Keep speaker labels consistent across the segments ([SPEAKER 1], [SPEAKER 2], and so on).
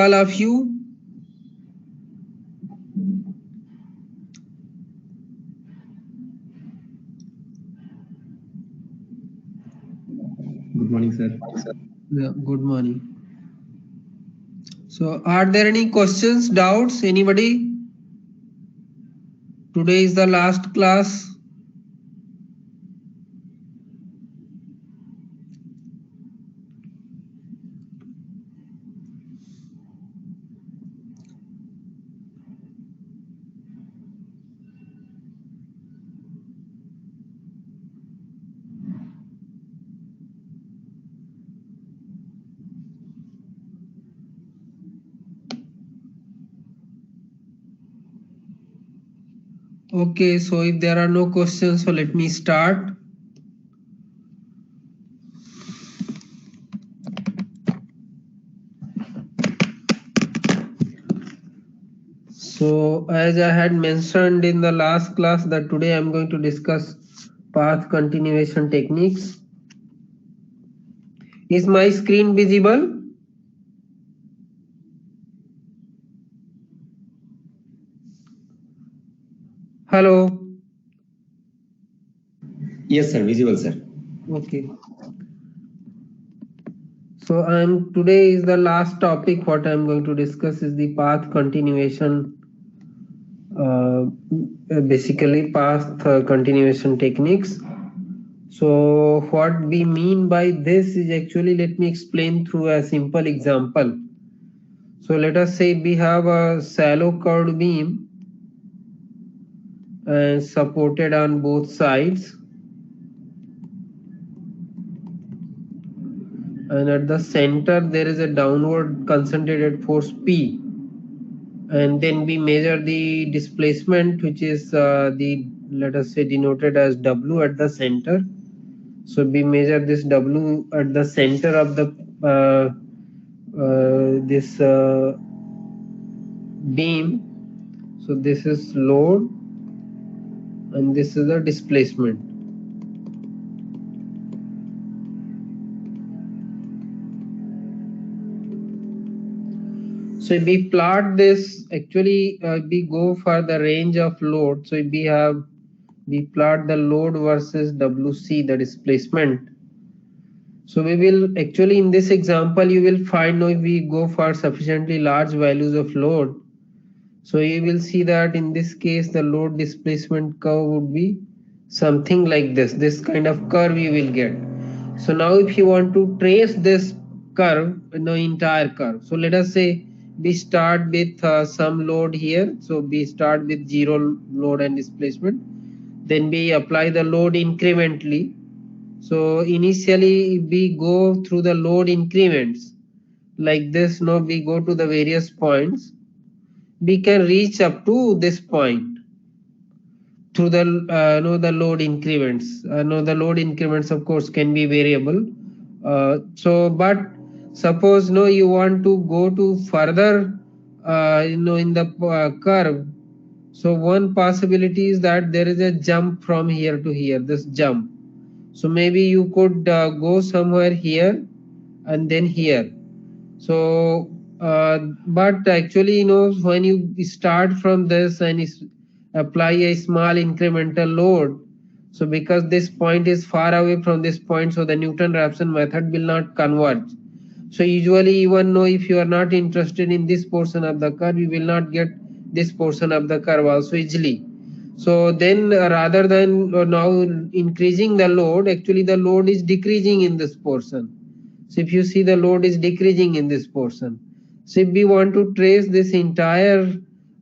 [SPEAKER 1] all of you.
[SPEAKER 2] Good morning, sir.
[SPEAKER 1] Yeah, good morning. So, are there any questions, doubts? Anybody? Today is the last class. Okay, so if there are no questions, so let me start. So, as I had mentioned in the last class, that today I am going to discuss path continuation techniques. Is my screen visible? Hello.
[SPEAKER 2] Yes, sir. Visible, sir.
[SPEAKER 1] Okay. So today is the last topic. What I'm going to discuss is the path continuation, basically path continuation techniques. So what we mean by this is actually, let me explain through a simple example. So let us say we have a shallow curved beam and supported on both sides, and at the center there is a downward concentrated force P, and then we measure the displacement, which is the, let us say, denoted as W at the center. So we measure this W at the center of the this beam. So this is load and this is the displacement. So if we plot this, actually we go for the range of load. So if we plot the load versus WC, the displacement. So we will actually, in this example, you will find, if we go for sufficiently large values of load, so you will see that in this case the load displacement curve would be something like this kind of curve you will get. So now if you want to trace this curve, entire curve, so let us say we start with some load here. So we start with zero load and displacement, then we apply the load incrementally. So initially we go through the load increments like this. Now we go to the various points. We can reach up to this point through the the load increments. The load increments of course can be variable. But suppose you want to go to further in the curve. So one possibility is that there is a jump from here to here, this jump. So maybe you could go somewhere here and then here. So but actually when you start from this and apply a small incremental load, so because this point is far away from this point, so the Newton-Raphson method will not converge. So usually, even though if you are not interested in this portion of the curve, you will not get this portion of the curve also easily. So then rather than now increasing the load, actually the load is decreasing in this portion. So if you see, the load is decreasing in this portion. So if we want to trace this entire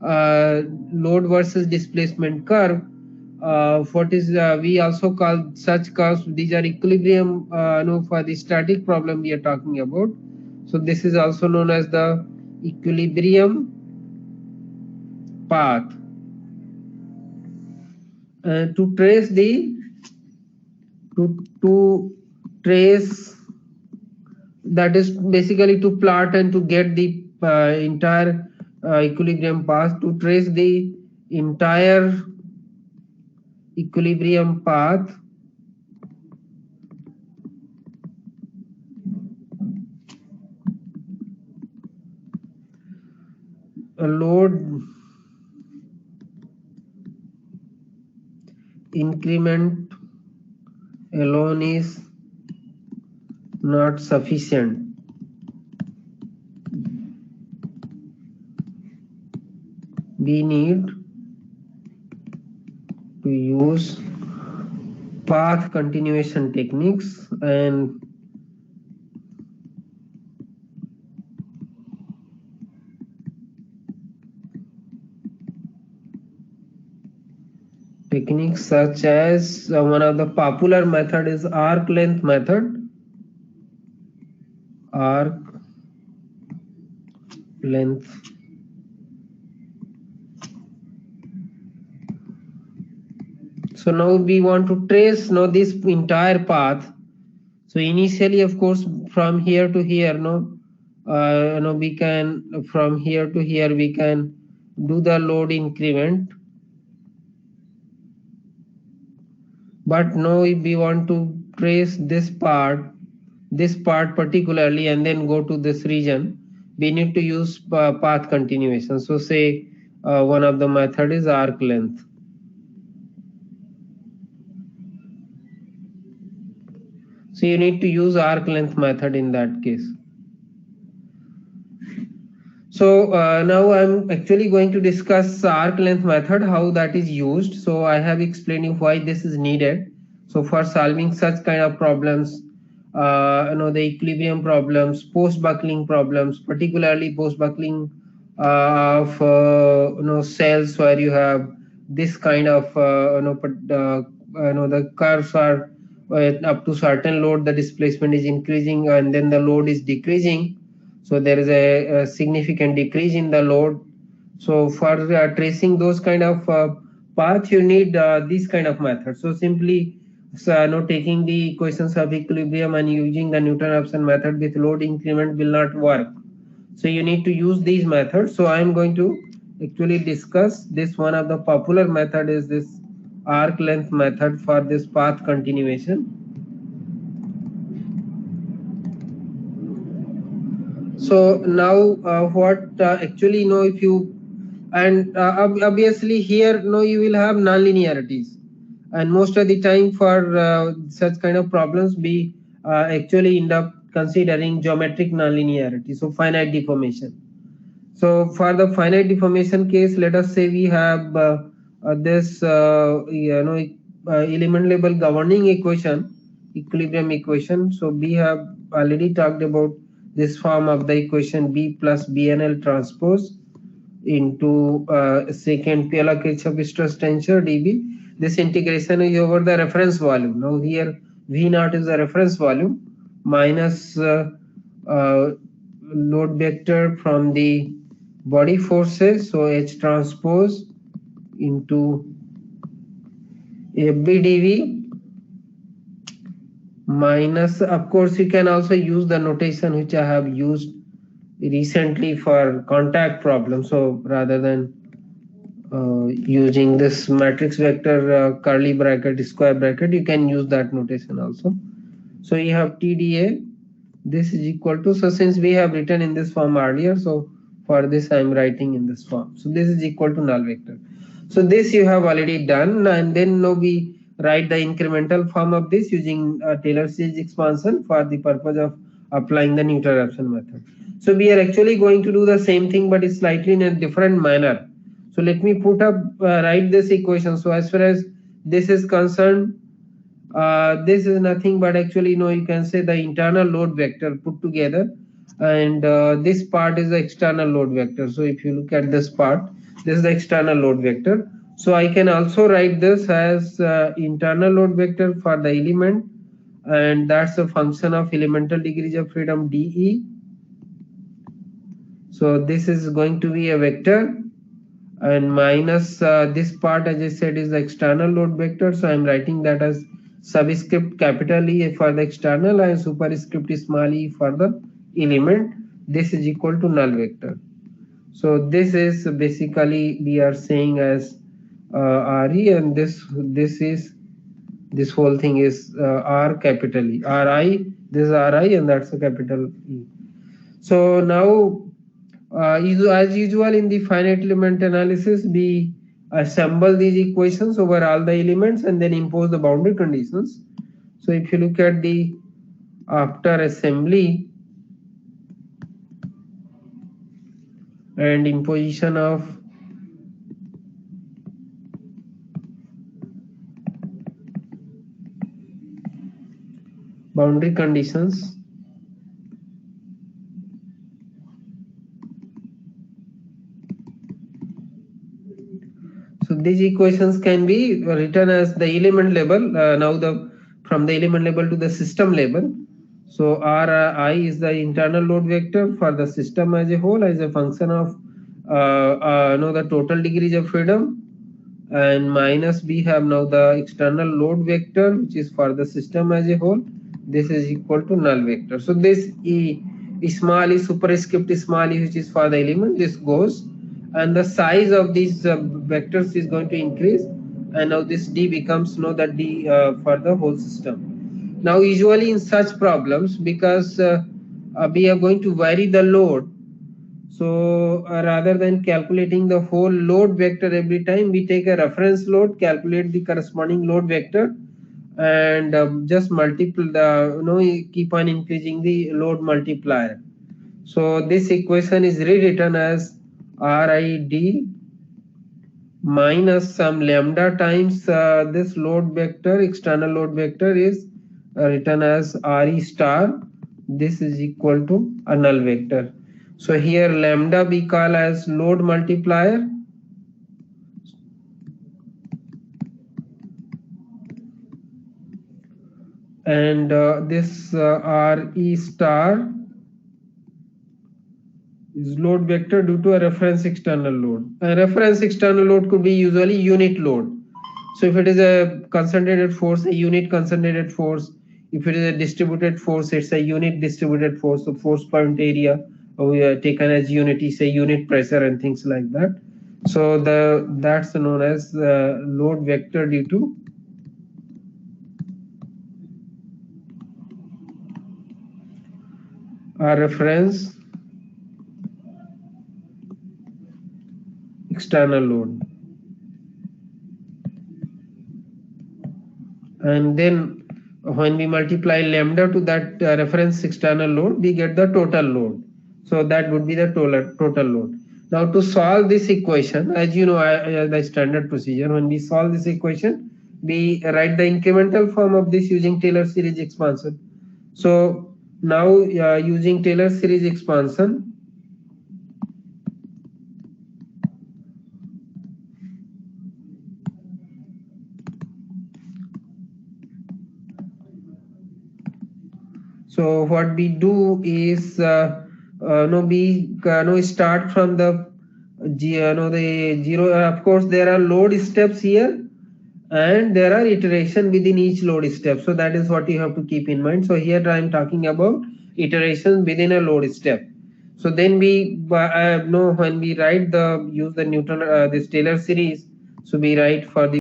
[SPEAKER 1] load versus displacement curve, what is we also call such curves, these are equilibrium for the static problem we are talking about. So this is also known as the equilibrium path. To trace the to trace, that is basically to plot and to get the entire equilibrium path, to trace the entire equilibrium path. load increment alone is not sufficient. We need to use path continuation techniques and techniques such as one of the popular method is arc length method. Arc length so now we want to trace now this entire path. So initially, of course, from here to here, we can from here to here we can do the load increment. But now if we want to trace this part particularly, and then go to this region, we need to use path continuation. So say one of the method is arc length. So you need to use arc length method in that case. So now I'm actually going to discuss arc length method, how that is used. So I have explained you why this is needed. So for solving such kind of problems, the equilibrium problems, post buckling problems, particularly post buckling of cells where you have this kind of the curves are up to certain load, the displacement is increasing and then the load is decreasing. So there is a significant decrease in the load. So for tracing those kind of path, you need this kind of method. So simply taking the equations of equilibrium and using the Newton-Raphson method with load increment will not work. So you need to use these methods. So I am going to actually discuss this. One of the popular method is this arc length method for this path continuation. So now what actually if you and obviously here you will have nonlinearities, and most of the time for such kind of problems we actually end up considering geometric nonlinearity, so finite deformation. So for the finite deformation case, let us say we have this element level governing equation, equilibrium equation. So we have already talked about this form of the equation B plus BNL transpose into secant P locus of stress tensor dB. This integration is over the reference volume. Now here V naught is the reference volume minus load vector from the body forces, so H transpose into FBdV minus, of course you can also use the notation which I have used recently for contact problem. So rather than using this matrix vector curly bracket square bracket, you can use that notation also. So you have TdA, this is equal to, so since we have written in this form earlier, so for this I am writing in this form. So this is equal to null vector. So this you have already done, and then now we write the incremental form of this using Taylor series expansion for the purpose of applying the Newton-Raphson method. So we are actually going to do the same thing, but it's slightly in a different manner. So let me put up write this equation. So as far as this is concerned, this is nothing but actually you can say the internal load vector put together, and this part is the external load vector. So if you look at this part, this is the external load vector. So I can also write this as internal load vector for the element, and that's a function of elemental degrees of freedom dE. So this is going to be a vector, and minus this part, as I said, is the external load vector. So I'm writing that as subscript capital E for the external and superscript small e for the element. This is equal to null vector. So this is basically we are saying as RE, and this whole thing is R capital E, RI, this is RI, and that's a capital E. So now As usual in the finite element analysis, we assemble these equations over all the elements and then impose the boundary conditions. So if you look at the after assembly and imposition of boundary conditions, so these equations can be written as the element level. Now the from the element level to the system level. So Ri is the internal load vector for the system as a whole as a function of the total degrees of freedom, and minus we have now the external load vector which is for the system as a whole. This is equal to null vector. So this small e superscript small e which is for the element, this goes, and the size of these vectors is going to increase, and now this d becomes the d for the whole system. Now usually in such problems, because we are going to vary the load, so rather than calculating the whole load vector every time, we take a reference load, calculate the corresponding load vector, and just multiply the keep on increasing the load multiplier. So this equation is rewritten as RID minus some lambda times this load vector, external load vector is written as RE star. This is equal to a null vector. So here lambda we call as load multiplier, and this RE star is load vector due to a reference external load. A reference external load could be usually unit load. So if it is a concentrated force, a unit concentrated force. If it is a distributed force, it's a unit distributed force. So force point area we are taken as unit is a unit pressure and things like that. So that's known as load vector due to a reference external load. And then when we multiply lambda to that reference external load, we get the total load. So that would be the total load. Now to solve this equation, as you know, the standard procedure, when we solve this equation, we write the incremental form of this using Taylor series expansion. So now using Taylor series expansion, so what we do is we start from the the zero. Of course, there are load steps here, and there are iteration within each load step. So that is what you have to keep in mind. So here I am talking about iteration within a load step. So then we know when we write the use the Newton this Taylor series. So we write for the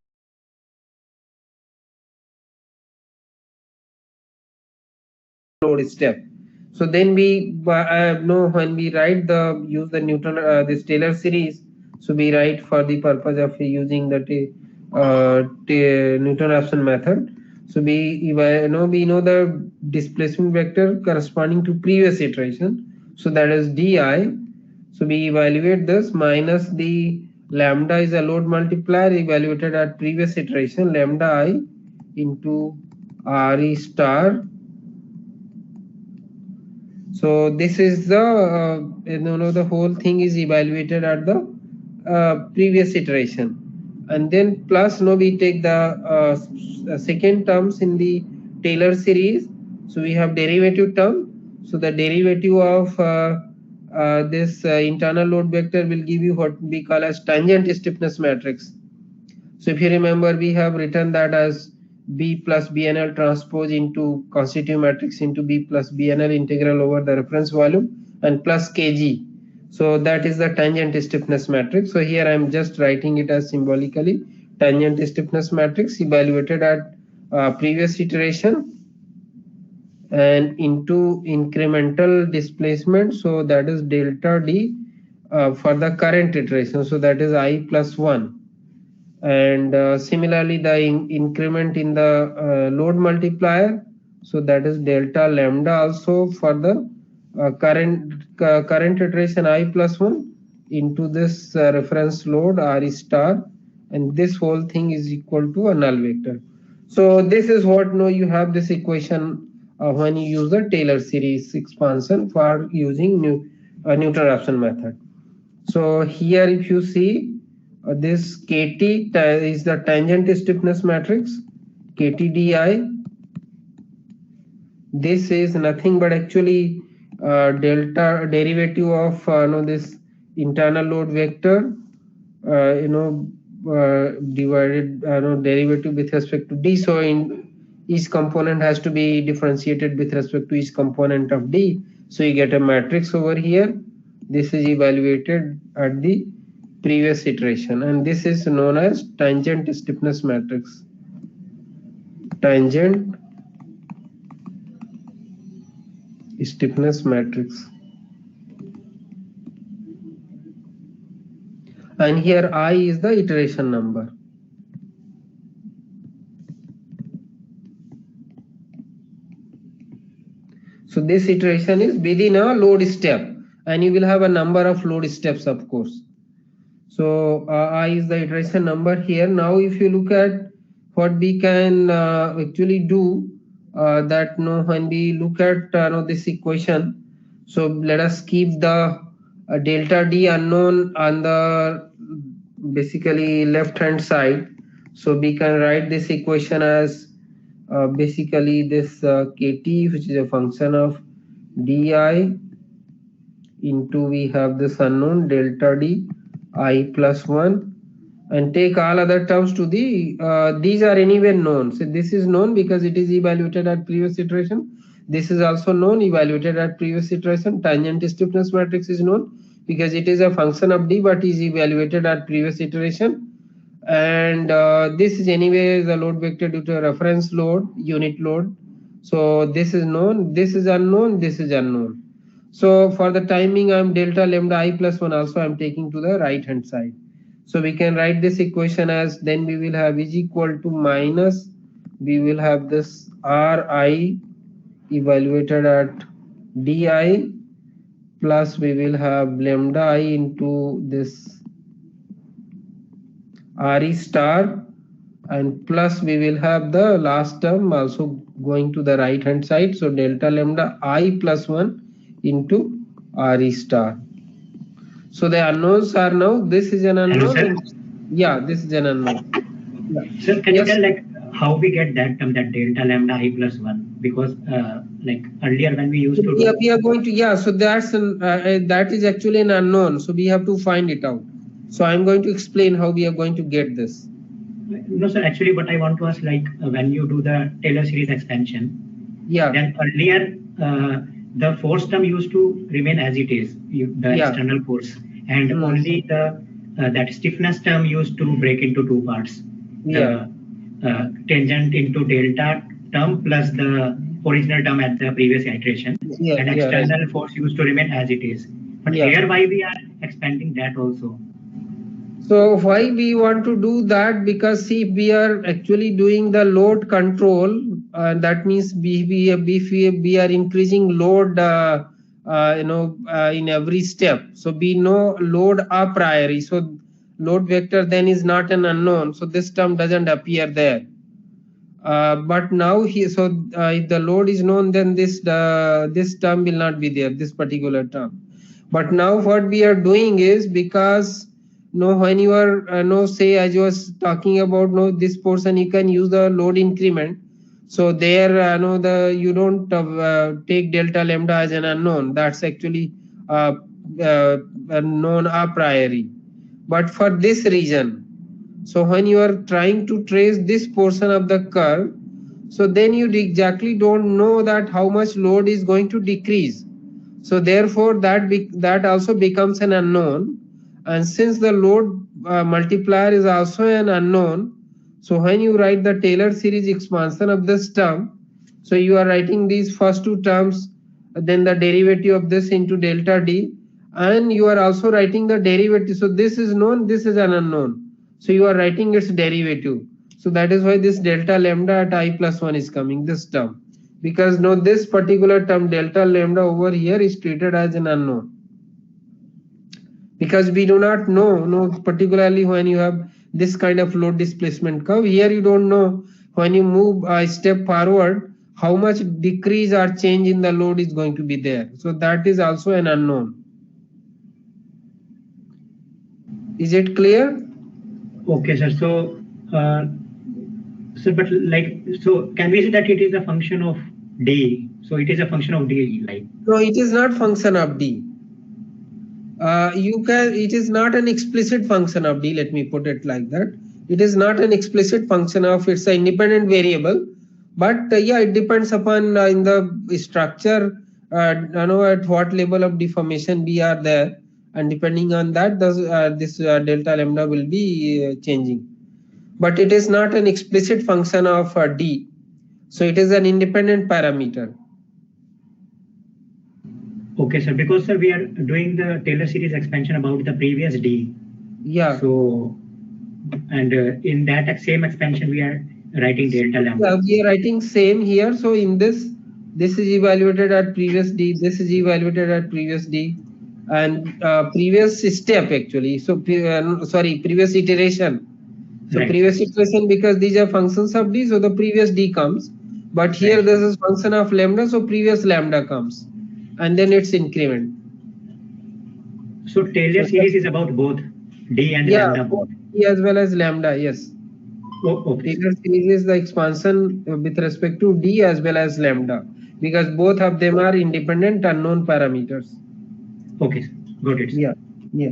[SPEAKER 1] load step. So then we know when we write the use the Newton this Taylor series. So we write for the purpose of using the Newton-Raphson method. So we know the displacement vector corresponding to previous iteration. So that is di. So we evaluate this minus the lambda is a load multiplier evaluated at previous iteration, lambda I into Re star. So this is the the whole thing is evaluated at the previous iteration, and then plus we take the second terms in the Taylor series. So we have derivative term. So the derivative of this internal load vector will give you what we call as tangent stiffness matrix. So if you remember, we have written that as B plus BNL transpose into constitutive matrix into B plus BNL integral over the reference volume and plus Kg. So that is the tangent stiffness matrix. So here I am just writing it as symbolically tangent stiffness matrix evaluated at previous iteration and into incremental displacement. So that is delta D for the current iteration, so that is I plus 1. And similarly the increment in the load multiplier, so that is delta lambda also for the current iteration I plus 1 into this reference load R star, and this whole thing is equal to a null vector. So this is what now you have this equation when you use the Taylor series expansion for using Newton-Raphson method. So here if you see this KT is the tangent stiffness matrix, KTDI. This is nothing but actually delta derivative of this internal load vector, divided derivative with respect to D. So in each component has to be differentiated with respect to each component of D. So you get a matrix over here. This is evaluated at the previous iteration, and this is known as tangent stiffness matrix. Tangent stiffness matrix. And here I is the iteration number. So this iteration is within a load step, and you will have a number of load steps, of course. So I is the iteration number here. Now if you look at what we can actually do, that when we look at this equation, so let us keep the delta D unknown on the basically left hand side. So we can write this equation as basically this KT, which is a function of DI into we have this unknown delta D I plus 1, and take all other terms to the these are anyway known. So this is known because it is evaluated at previous iteration. This is also known, evaluated at previous iteration. Tangent stiffness matrix is known because it is a function of D but is evaluated at previous iteration. And this is anyway the load vector due to a reference load, unit load. So this is known, this is unknown, this is unknown. So for the timing, I'm delta lambda I plus 1 also I'm taking to the right hand side. So we can write this equation as, then we will have is equal to minus, we will have this Ri evaluated at Di plus we will have lambda I into this Re star, and plus we will have the last term also going to the right hand side. So delta lambda I plus 1 into Re star. So the unknowns are now, this is an unknown.
[SPEAKER 2] Hello,
[SPEAKER 1] yeah, this is an unknown.
[SPEAKER 2] Yeah. Sir, can you tell like how we get that term, that delta lambda I plus 1? Because like earlier when we used to
[SPEAKER 1] do, we are going to, so that's that is actually an unknown. So we have to find it out. So I'm going to explain how we are going to get this.
[SPEAKER 2] No, sir, actually what I want to ask, like when you do the Taylor series expansion, then earlier the force term used to remain as it is, the external force, and only the that stiffness term used to break into two parts. The tangent into delta term plus the original term at the previous iteration, and external force used to remain as it is. But here why we are expanding that also?
[SPEAKER 1] So why we want to do that? Because see, we are actually doing the load control, that means we are increasing load in every step. So we know load a priori, so load vector then is not an unknown, so this term doesn't appear there. But now here, so if the load is known, then this term will not be there, this particular term. But now what we are doing is, because when you are say as you was talking about this portion, you can use the load increment. So there you don't take delta lambda as an unknown. That's actually known a priori. But for this region, so when you are trying to trace this portion of the curve, so then you exactly don't know that how much load is going to decrease. So therefore that also becomes an unknown. And since the load multiplier is also an unknown, so when you write the Taylor series expansion of this term, so you are writing these first two terms, then the derivative of this into delta D, and you are also writing the derivative. So this is known, this is an unknown. So you are writing its derivative. So that is why this delta lambda at I plus 1 is coming, this term. Because now this particular term delta lambda over here is treated as an unknown. Because we do not know, particularly when you have this kind of load displacement curve, here you don't know when you move a step forward how much decrease or change in the load is going to be there. So that is also an unknown. Is it clear?
[SPEAKER 2] Okay, sir. So, but like, so can we say that it is a function of D? So it is a function of D, like?
[SPEAKER 1] No, it is not function of D. It is not an explicit function of D. Let me put it like that. It is not an explicit function of, it's an independent variable. But yeah, it depends upon in the structure, at what level of deformation we are there, and depending on that, this delta lambda will be changing. But it is not an explicit function of D. So it is an independent parameter.
[SPEAKER 2] Okay, sir. Because sir, we are doing the Taylor series expansion about the previous D.
[SPEAKER 1] Yeah.
[SPEAKER 2] So, and in that same expansion, we are writing delta lambda.
[SPEAKER 1] Yeah, we are writing same here. So in this is evaluated at previous D, this is evaluated at previous D, and previous step actually. So sorry, previous iteration. So right. Previous iteration, because these are functions of D, so the previous D comes. But here right. This is function of lambda, so previous lambda comes, and then it's increment.
[SPEAKER 2] So Taylor series is about both D and lambda both.
[SPEAKER 1] D as well as lambda, yes.
[SPEAKER 2] Okay.
[SPEAKER 1] Taylor series is the expansion with respect to D as well as lambda, because both of them are independent unknown parameters.
[SPEAKER 2] Okay, got it.
[SPEAKER 1] Yeah, yeah.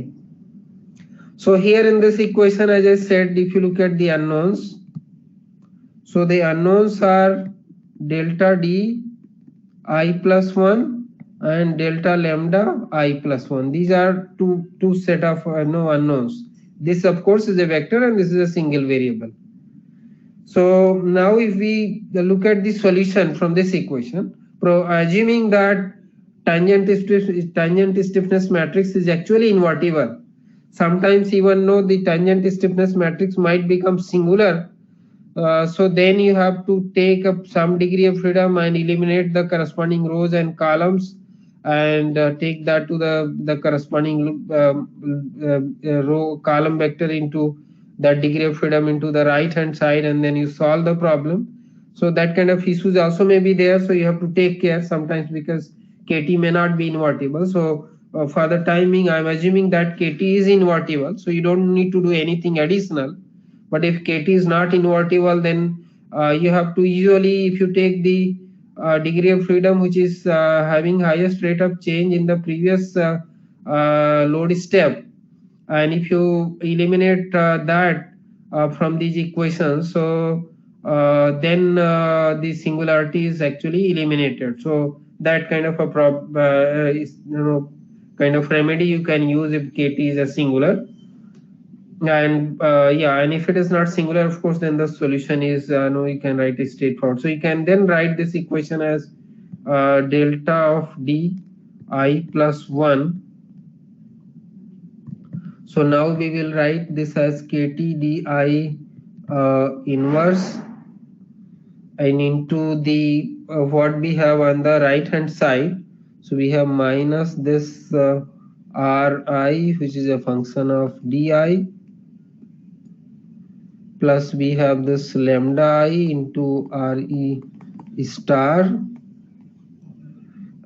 [SPEAKER 1] So here in this equation, as I said, if you look at the unknowns, so the unknowns are delta D I plus 1 and delta lambda I plus 1. These are two set of unknowns. This of course is a vector and this is a single variable. So now if we look at the solution from this equation, assuming that tangent stiffness matrix is actually invertible, sometimes even though the tangent stiffness matrix might become singular, so then you have to take up some degree of freedom and eliminate the corresponding rows and columns, and take that to the corresponding row column vector into that degree of freedom into the right hand side, and then you solve the problem. So that kind of issues also may be there, so you have to take care sometimes, because KT may not be invertible. So for the timing, I'm assuming that KT is invertible, so you don't need to do anything additional. But if KT is not invertible, then you have to usually, if you take the degree of freedom which is having highest rate of change in the previous load step, and if you eliminate that from these equations, so then the singularity is actually eliminated. So that kind of a kind of remedy you can use if KT is a singular. And yeah, and if it is not singular, of course, then the solution is you can write it straightforward. So you can then write this equation as delta of D I plus 1. So now we will write this as KT DI inverse, and into the what we have on the right hand side. So we have minus this Ri, which is a function of Di, plus we have this lambda I into Re star,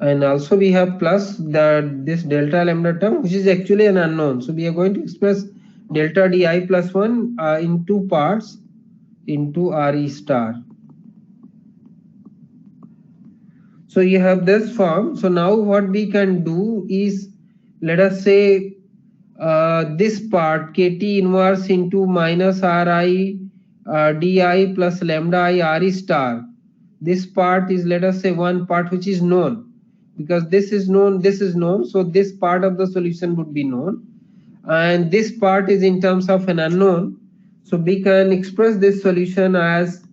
[SPEAKER 1] and also we have plus this delta lambda term, which is actually an unknown. So we are going to express delta Di plus 1 in two parts into Re star. So you have this form. So now what we can do is, let us say this part KT inverse into minus Ri Di plus lambda I Re star. This part is, let us say, one part which is known, because this is known, this is known, so this part of the solution would be known, and this part is in terms of an unknown. So we can express this solution as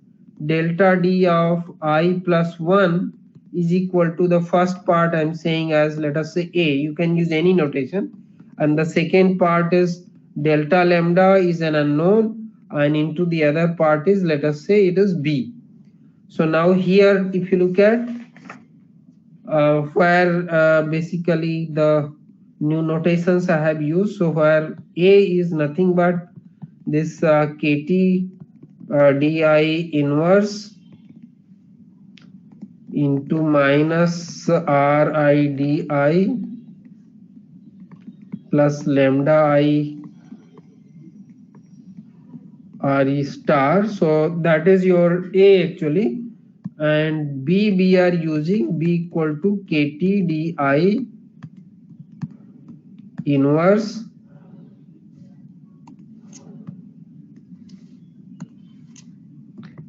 [SPEAKER 1] delta D of I plus 1 is equal to the first part I'm saying as, let us say, A. You can use any notation. And the second part is delta lambda is an unknown, and into the other part is, let us say, it is B. So now here if you look at where basically the new notations I have used, so where A is nothing but this KT di inverse into minus Ri di plus lambda I Re star. So that is your A actually, and B we are using B equal to KT di inverse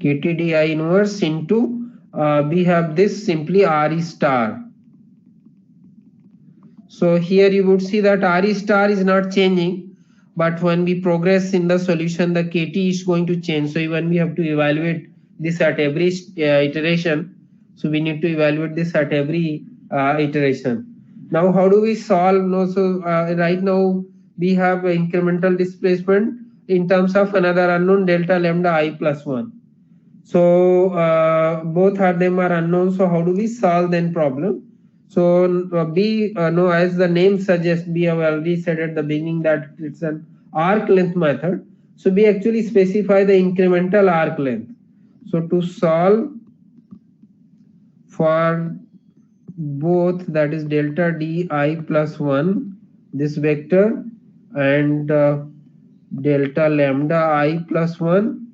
[SPEAKER 1] KT di inverse into we have this simply Re star. So here you would see that Re star is not changing, but when we progress in the solution, the KT is going to change. So when we have to evaluate this at every iteration, so we need to evaluate this at every iteration. Now how do we solve? No, so right now we have incremental displacement in terms of another unknown delta lambda I plus 1. So both of them are unknown. So how do we solve then problem? So B, no, as the name suggests, we have already said at the beginning that it's an arc length method. So we actually specify the incremental arc length. So to solve for both, that is delta di plus 1, this vector, and delta lambda I plus 1,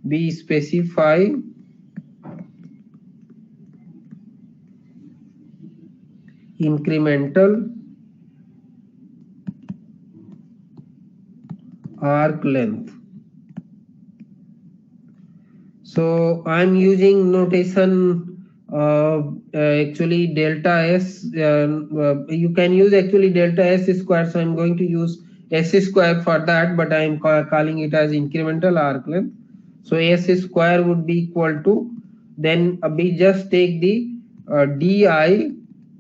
[SPEAKER 1] we specify incremental arc length. So I'm using notation actually delta S. You can use actually delta S square. So I'm going to use S square for that, but I'm calling it as incremental arc length. So S square would be equal to, then we just take the di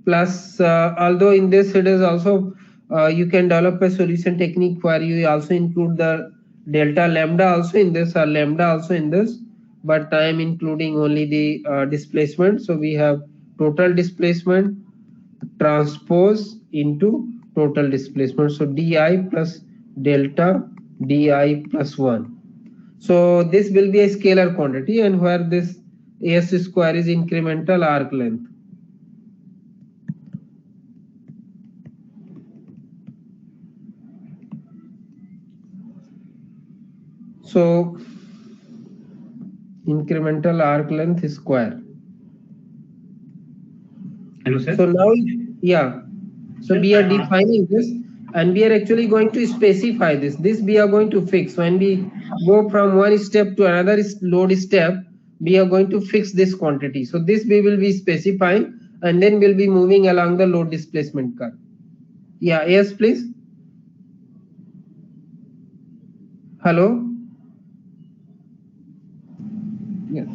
[SPEAKER 1] plus, although in this it is also you can develop a solution technique where you also include the delta lambda also in this or lambda also in this, but I am including only the displacement. So we have total displacement transpose into total displacement. So di plus delta di plus 1. So this will be a scalar quantity, and where this S square is incremental arc length. So incremental arc length is square.
[SPEAKER 2] Hello, sir.
[SPEAKER 1] So now, yeah. So we are defining this, and we are actually going to specify this. This we are going to fix. When we go from one step to another load step, we are going to fix this quantity. So this we will be specifying, and then we'll be moving along the load displacement curve. Yeah, yes, please. Hello. Yeah.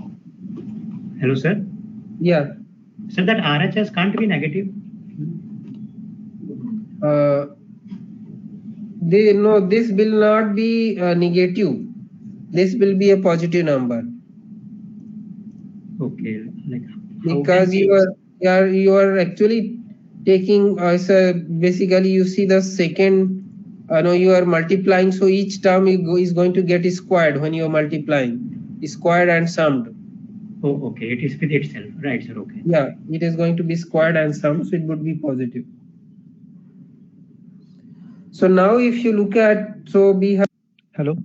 [SPEAKER 2] Hello, sir.
[SPEAKER 1] Yeah.
[SPEAKER 2] So that RHS can't be negative.
[SPEAKER 1] No, this will not be negative. This will be a positive number.
[SPEAKER 2] Okay, like
[SPEAKER 1] because you are actually taking so basically you see the second, no, you are multiplying, so each term is going to get squared when you are multiplying, squared and summed.
[SPEAKER 2] Oh, okay, it is with itself, right, sir? Okay.
[SPEAKER 1] Yeah, it is going to be squared and summed, so it would be positive. So now if you look at, so we have, hello.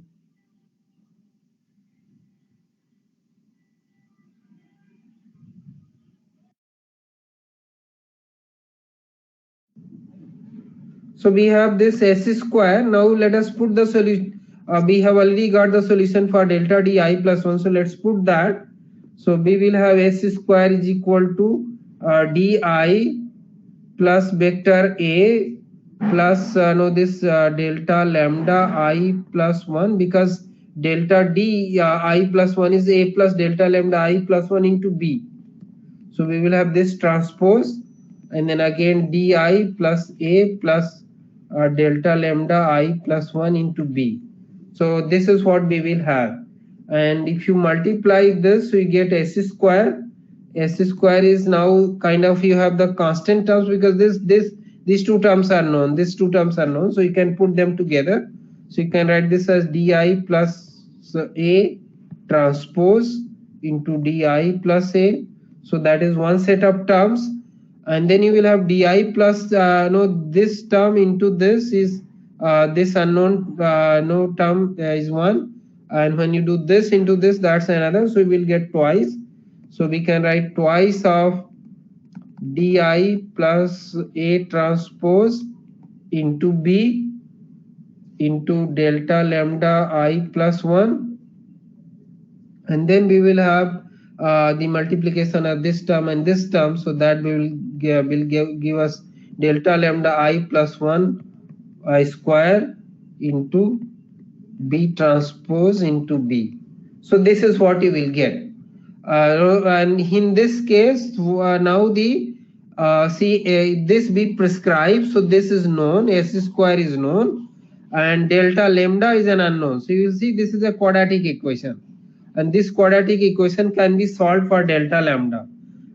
[SPEAKER 1] So we have this S square. Now let us put the solution. We have already got the solution for delta di plus 1. So let's put that. So we will have S square is equal to di plus vector A plus this delta lambda I plus 1, because delta di I plus 1 is A plus delta lambda I plus 1 into B. So we will have this transpose, and then again di plus a plus delta lambda I plus 1 into b. So this is what we will have, and if you multiply this, you get s square. S square is now kind of, you have the constant terms, because these two terms are known, these two terms are known, so you can put them together. So you can write this as di plus a transpose into di plus a. So that is one set of terms, and then you will have di plus no, this term into this is this unknown no term is one, and when you do this into this, that's another, so we will get twice. So we can write twice of di plus a transpose into b into delta lambda I plus 1, and then we will have the multiplication of this term and this term, so that will give us delta lambda I plus 1 I square into b transpose into b. So this is what you will get. And in this case, now the see this be prescribed, so this is known, s square is known, and delta lambda is an unknown. So you will see this is a quadratic equation, and this quadratic equation can be solved for delta lambda,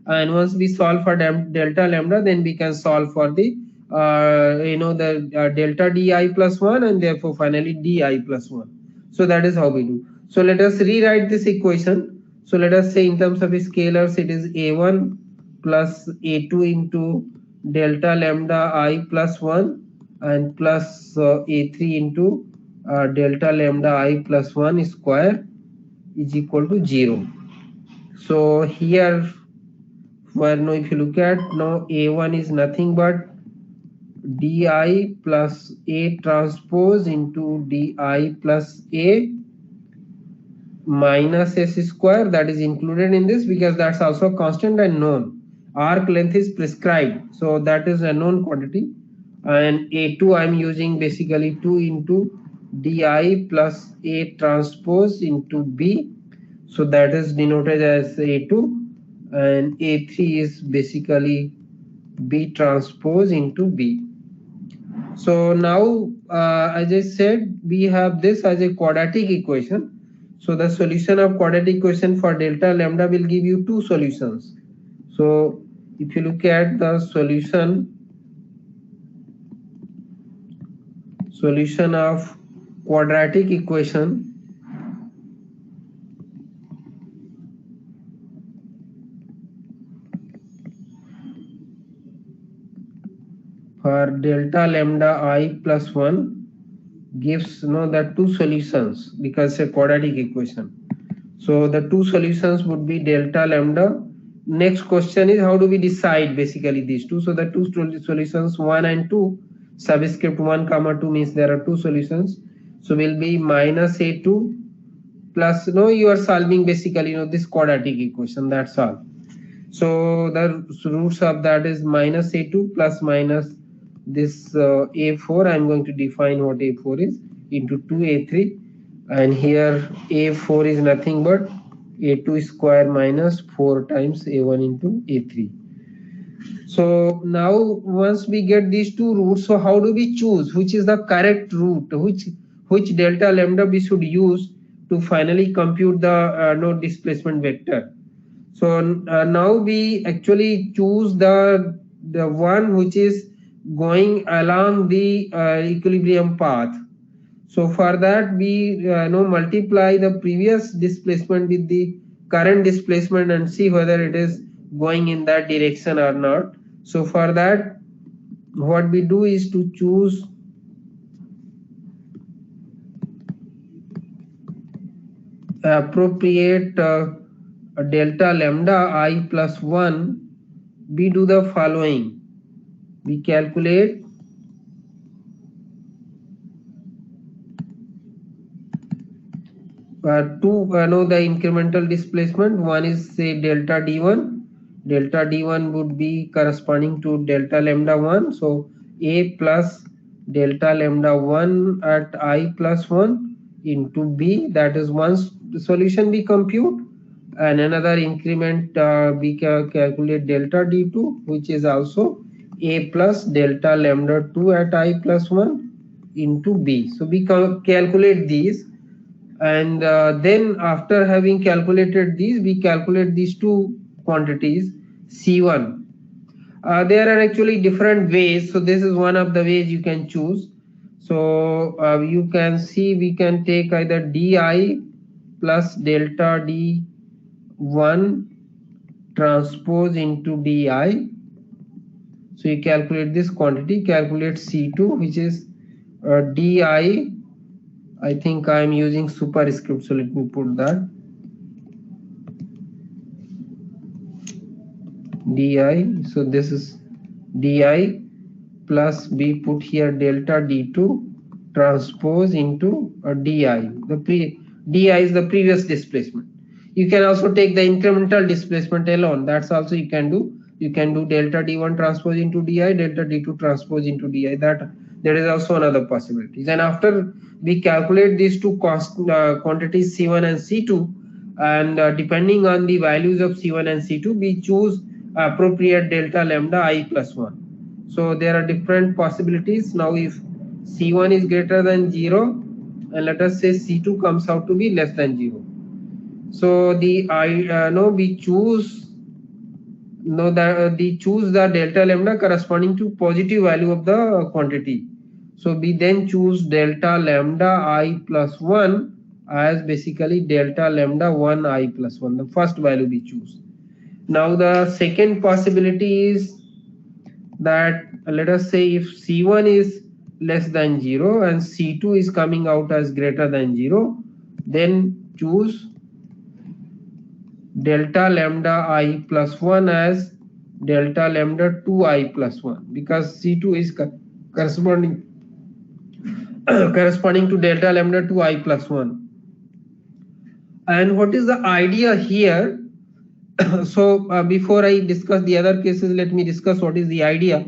[SPEAKER 1] and once we solve for delta lambda, then we can solve for the the delta di plus 1, and therefore finally di plus 1. So that is how we do. So let us rewrite this equation. So let us say in terms of scalars, it is a1 plus a2 into delta lambda I plus 1 and plus a3 into delta lambda I plus 1 square is equal to 0. So here, well, now if you look at, now a1 is nothing but di plus a transpose into di plus a minus s square, that is included in this because that's also constant and known. Arc length is prescribed, so that is a known quantity. And a2 I'm using basically 2 into di plus a transpose into b, so that is denoted as a2, and a3 is basically b transpose into b. So now as I said, we have this as a quadratic equation. So the solution of quadratic equation for delta lambda will give you two solutions. So if you look at the solution of quadratic equation for delta lambda I plus 1 gives the two solutions because it's a quadratic equation. So the two solutions would be delta lambda. Next question is how do we decide basically these two. So the two solutions 1 and 2, subscript 1 comma 2 means there are two solutions. So will be minus a2 plus, you are solving basically this quadratic equation, that's all. So the roots of that is minus a2 plus minus this a4. I'm going to define what a4 is into 2a3, and here a4 is nothing but a2 square minus 4 times a1 into a3. So now once we get these two roots, so how do we choose which is the correct root, which delta lambda we should use to finally compute the displacement vector? So now we actually choose the one which is going along the equilibrium path. So for that we multiply the previous displacement with the current displacement and see whether it is going in that direction or not. So for that what we do is to choose appropriate delta lambda I plus 1. We do the following. We calculate two the incremental displacement. One is say delta d1. Delta d1 would be corresponding to delta lambda 1. So a plus delta lambda 1 at I plus 1 into b, that is one solution we compute. and another increment we can calculate delta d2, which is also a plus delta lambda 2 at I plus 1 into b. So we calculate these, and then after having calculated these, we calculate these two quantities C1. There are actually different ways, so this is one of the ways you can choose. So you can see we can take either di plus delta d1 transpose into di. So you calculate this quantity, calculate C2, which is di. I think I am using superscript, so let me put that di. So this is di plus we put here delta d2 transpose into di. Di is the previous displacement. You can also take the incremental displacement alone. That's also you can do. You can do delta d1 transpose into di, delta d2 transpose into di. That there is also another possibility. Then after we calculate these two quantities C1 and C2, and depending on the values of C1 and C2, we choose appropriate delta lambda I plus 1. So there are different possibilities. Now if C1 is greater than 0, and let us say C2 comes out to be less than 0. So we choose the delta lambda corresponding to positive value of the quantity. So we then choose delta lambda I plus 1 as basically delta lambda 1 I plus 1, the first value we choose. Now the second possibility is that let us say if C1 is less than 0 and C2 is coming out as greater than 0, then choose delta lambda I plus 1 as delta lambda 2 I plus 1, because C2 is corresponding corresponding to delta lambda 2 I plus 1. And what is the idea here? So before I discuss the other cases, let me discuss what is the idea.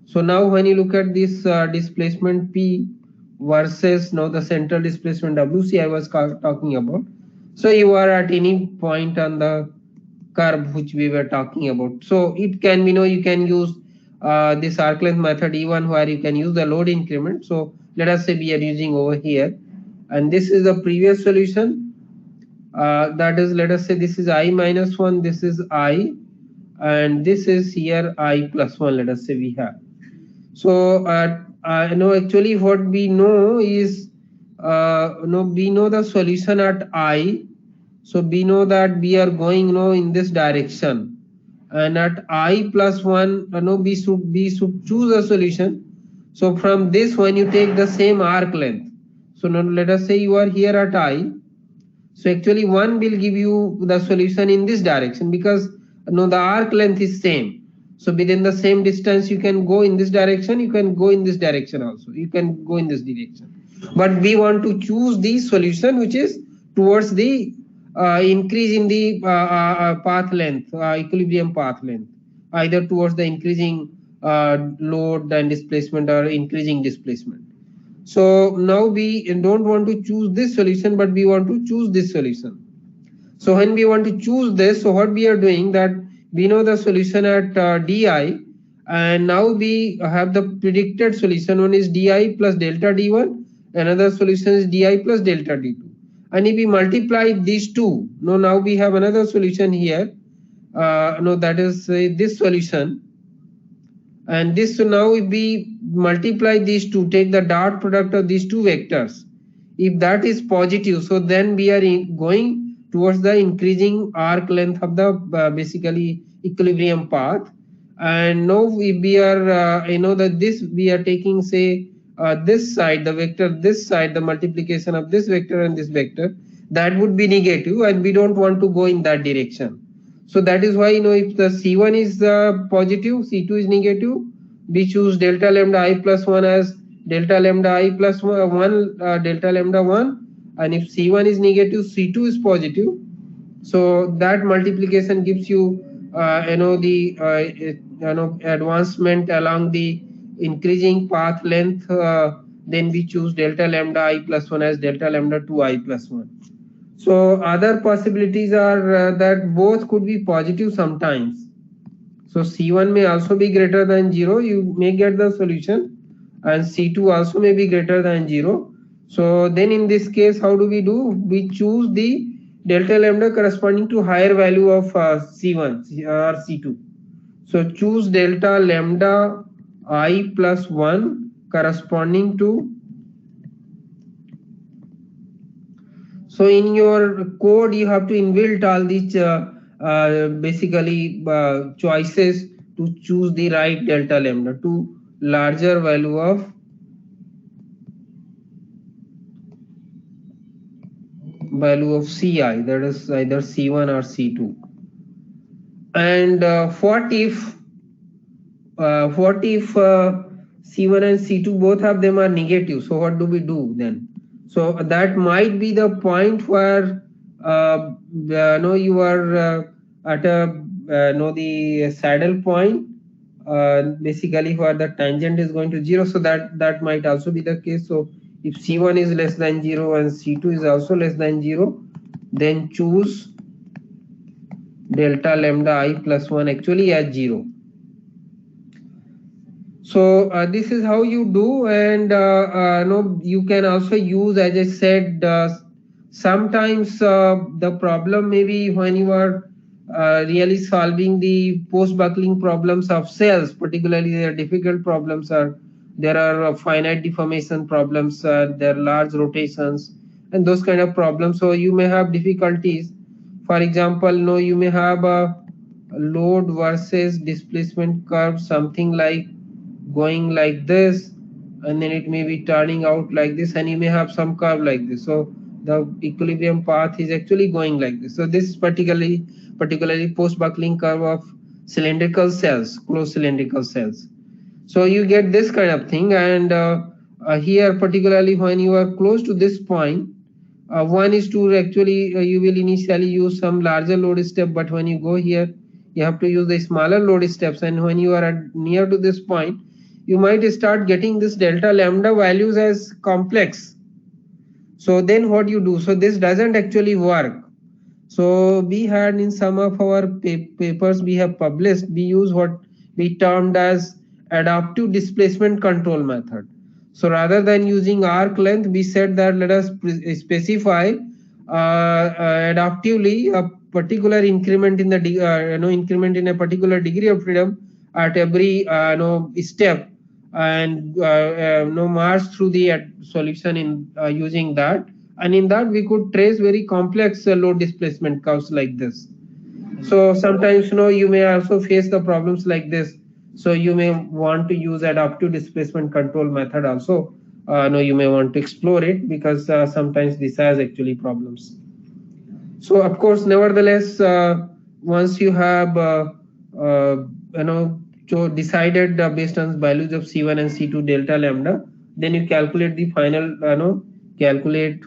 [SPEAKER 1] So now when you look at this displacement P versus now the central displacement WC I was talking about. So you are at any point on the curve which we were talking about. So it can be, you can use this arc length method E1 where you can use the load increment. So let us say we are using over here, and this is the previous solution. That is, let us say this is I minus 1, this is I, and this is here I plus 1, let us say we have. So actually what we know is we know the solution at I. So we know that we are going in this direction, and at I plus 1 we should choose a solution. So from this, when you take the same arc length, so now let us say you are here at I. So actually one will give you the solution in this direction, because the arc length is same. So within the same distance, you can go in this direction, you can go in this direction also, you can go in this direction. But we want to choose the solution which is towards the increase in the path length, equilibrium path length, either towards the increasing load and displacement or increasing displacement. So now we don't want to choose this solution, but we want to choose this solution. So when we want to choose this, so what we are doing, that we know the solution at di, and now we have the predicted solution. One is di plus delta d1, another solution is di plus delta d2. And if we multiply these two, now we have another solution here. That is this solution. And this, so now if we multiply these two, take the dot product of these two vectors, if that is positive, so then we are going towards the increasing arc length of the basically equilibrium path. And now if we are that this we are taking, say this side, the vector this side, the multiplication of this vector and this vector, that would be negative, and we don't want to go in that direction. So that is why if the C1 is positive, C2 is negative, we choose delta lambda I plus 1 as delta lambda I plus 1 delta lambda 1, and if C1 is negative, C2 is positive. So that multiplication gives you the advancement along the increasing path length. Then we choose delta lambda I plus 1 as delta lambda 2 I plus 1. So other possibilities are that both could be positive sometimes. So C1 may also be greater than 0, you may get the solution, and C2 also may be greater than 0. So then in this case, how do? We choose the delta lambda corresponding to higher value of C1 or C2. So choose delta lambda I plus 1 corresponding to. So in your code, you have to inbuilt all these basically choices to choose the right delta lambda to larger value of Ci, that is either C1 or C2. And what if C1 and C2 both of them are negative? So what do we do then? So that might be the point where you are at a the saddle point, basically where the tangent is going to 0. So that might also be the case. So if C1 is less than 0 and C2 is also less than 0, then choose delta lambda I plus 1 actually as 0. So this is how you do, and no, you can also use, as I said, sometimes the problem may be when you are really solving the post-buckling problems of cells, particularly their difficult problems are there are finite deformation problems, there are large rotations, and those kind of problems. So you may have difficulties. For example, no, you may have a load versus displacement curve, something like going like this, and then it may be turning out like this, and you may have some curve like this. So the equilibrium path is actually going like this. So this is particularly post buckling curve of cylindrical cells, closed cylindrical cells. So you get this kind of thing, and here particularly when you are close to this point, one is to actually you will initially use some larger load step, but when you go here you have to use the smaller load steps, and when you are near to this point, you might start getting this delta lambda values as complex. So then what you do? So this doesn't actually work. So we had in some of our papers we have published, we use what we termed as adaptive displacement control method. So rather than using arc length, we said that let us specify adaptively a particular increment in the increment in a particular degree of freedom at every step, and march through the solution in using that, and in that we could trace very complex load displacement curves like this. So sometimes you may also face the problems like this, so you may want to use adaptive displacement control method also. You may want to explore it, because sometimes this has actually problems. So of course, nevertheless, once you have so decided based on values of C1 and C2 delta lambda, then you calculate the final calculate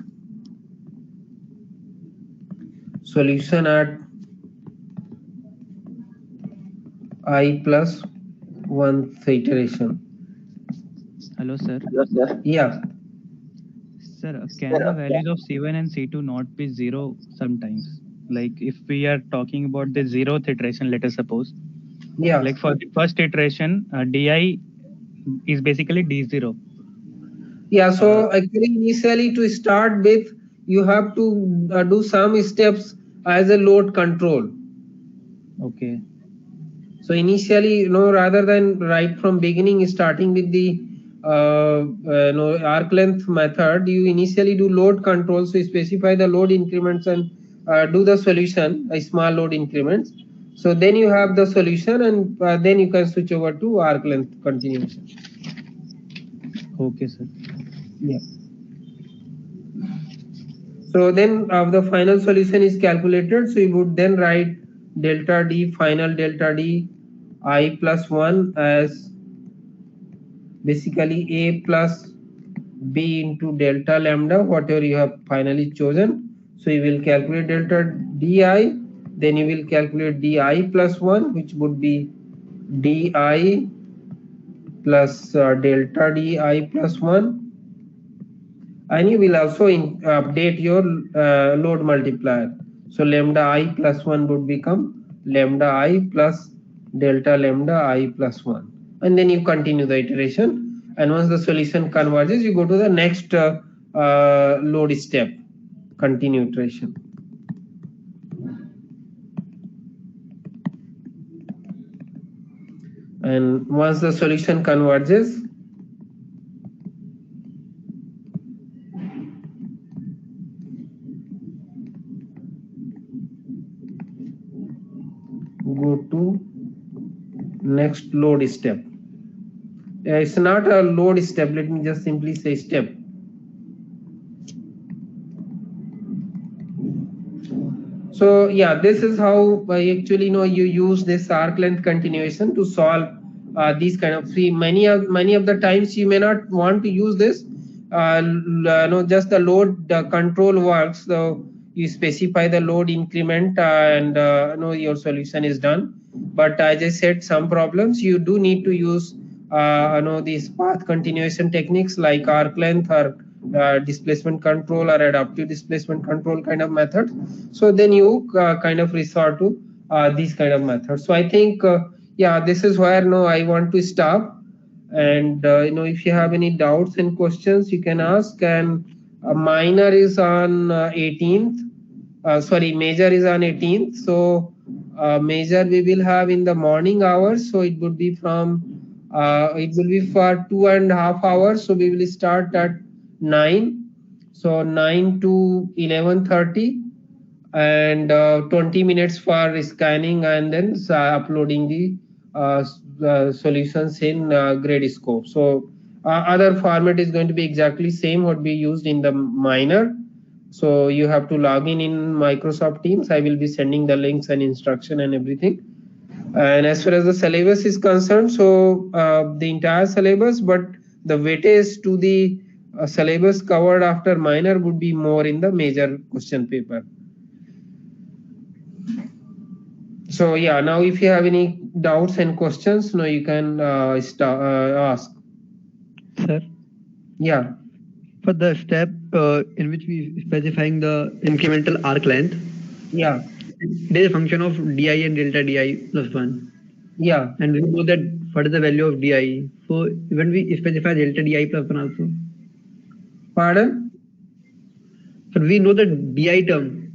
[SPEAKER 1] solution at I plus 1th iteration.
[SPEAKER 3] Hello, sir.
[SPEAKER 1] Yeah.
[SPEAKER 3] Sir, can the values of C1 and C2 not be 0 sometimes? Like if we are talking about the 0th iteration, let us suppose.
[SPEAKER 1] Yeah.
[SPEAKER 3] Like for the first iteration, di is basically d0.
[SPEAKER 1] Yeah. So actually, initially to start with, you have to do some steps as a load control.
[SPEAKER 3] Okay.
[SPEAKER 1] So initially, rather than right from beginning starting with the arc length method, you initially do load control. So you specify the load increments and do the solution, small load increments. So then you have the solution, and then you can switch over to arc length continuation.
[SPEAKER 3] Okay, sir.
[SPEAKER 1] Yeah. So then the final solution is calculated. So you would then write delta D, final delta D I plus 1 as basically A plus B into delta lambda, whatever you have finally chosen. So you will calculate delta Di, then you will calculate Di plus 1, which would be Di plus delta Di plus 1. and you will also update your load multiplier. So lambda I plus 1 would become lambda I plus delta lambda I plus 1, and then you continue the iteration, and once the solution converges you go to the next load step, continue iteration. And once the solution converges, go to next load step. It's not a load step, let me just simply say step. So yeah, this is how actually you use this arc length continuation to solve these kind of three. Many of the times you may not want to use this. Just the load control works. So you specify the load increment and your solution is done. But as I said, some problems you do need to use these path continuation techniques like arc length or displacement control or adaptive displacement control kind of methods. So then you kind of resort to these kind of methods. So I think yeah, this is where I want to stop. And if you have any doubts and questions, you can ask. And minor is on 18th. Sorry, major is on 18th. So major we will have in the morning hours. So it would be from it will be for 2.5 hours. So we will start at 9. So 9 to 11:30, and 20 minutes for scanning, and then uploading the solutions in Gradescope. So other format is going to be exactly same what we used in the minor. So you have to log in Microsoft Teams. I will be sending the links and instruction and everything. And as far as the syllabus is concerned, so the entire syllabus, but the weightage to the syllabus covered after minor would be more in the major question paper. So yeah, now if you have any doubts and questions, now you can ask.
[SPEAKER 4] Sir?
[SPEAKER 1] Yeah.
[SPEAKER 4] For the step in which we specifying the incremental arc length.
[SPEAKER 1] Yeah.
[SPEAKER 4] There is a function of di and delta di plus 1.
[SPEAKER 1] Yeah.
[SPEAKER 4] And we know that what is the value of di. So when we specify delta di plus 1 also.
[SPEAKER 1] Pardon?
[SPEAKER 4] So we know the di term.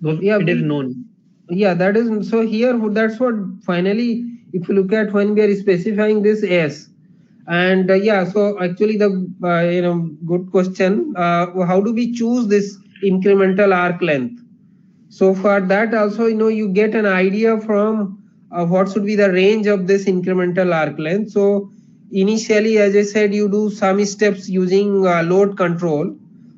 [SPEAKER 4] Yeah, it is known.
[SPEAKER 1] Yeah, that is so here. That's what finally, if you look at when we are specifying this S, and yeah, so actually the good question. How do we choose this incremental arc length? So for that also, you get an idea from what should be the range of this incremental arc length. So initially, as I said, you do some steps using load control.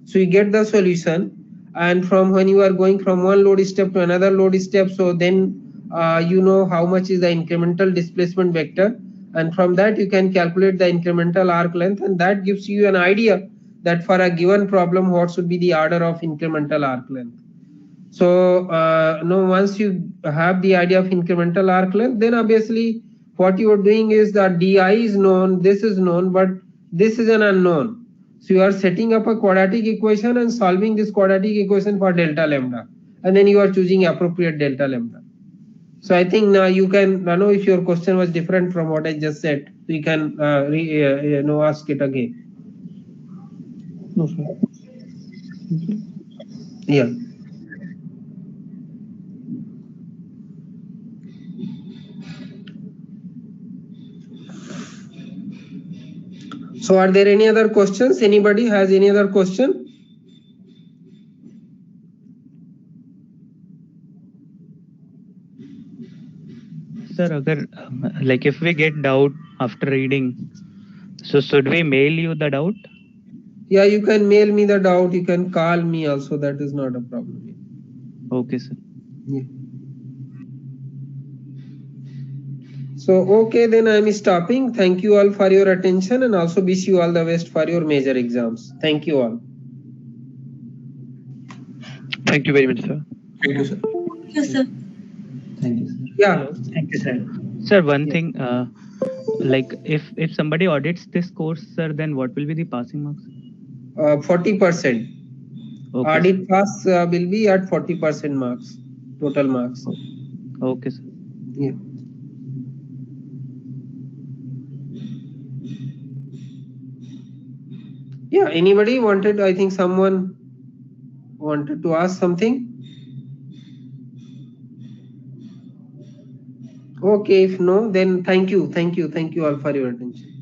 [SPEAKER 1] So you get the solution, and from when you are going from one load step to another load step, so then you know how much is the incremental displacement vector, and from that you can calculate the incremental arc length, and that gives you an idea that for a given problem what should be the order of incremental arc length. So once you have the idea of incremental arc length, then obviously what you are doing is that di is known, this is known, but this is an unknown. So you are setting up a quadratic equation and solving this quadratic equation for delta lambda, and then you are choosing appropriate delta lambda. So I think now you can, know if your question was different from what I just said, you can ask it again.
[SPEAKER 4] No, sir.
[SPEAKER 1] Yeah. So are there any other questions? Anybody has any other question?
[SPEAKER 3] Sir, like if we get doubt after reading, so should we mail you the doubt?
[SPEAKER 1] Yeah, you can mail me the doubt. You can call me also. That is not a problem.
[SPEAKER 3] Okay, sir.
[SPEAKER 1] Yeah. So, okay, then I'm stopping. Thank you all for your attention, and also wish you all the best for your major exams. Thank you all.
[SPEAKER 4] Thank you very much, sir.
[SPEAKER 2] Thank you, sir.
[SPEAKER 5] Thank you, sir.
[SPEAKER 2] Thank you, sir.
[SPEAKER 1] Yeah.
[SPEAKER 2] Thank you, sir.
[SPEAKER 3] Sir, one thing, like if somebody audits this course, sir, then what will be the passing marks?
[SPEAKER 1] 40%.
[SPEAKER 3] Okay,
[SPEAKER 1] Audit pass will be at 40% marks, total marks.
[SPEAKER 3] okay, sir.
[SPEAKER 1] Yeah. Yeah, anybody wanted, I think someone wanted to ask something. Okay, if no, then thank you all for your attention.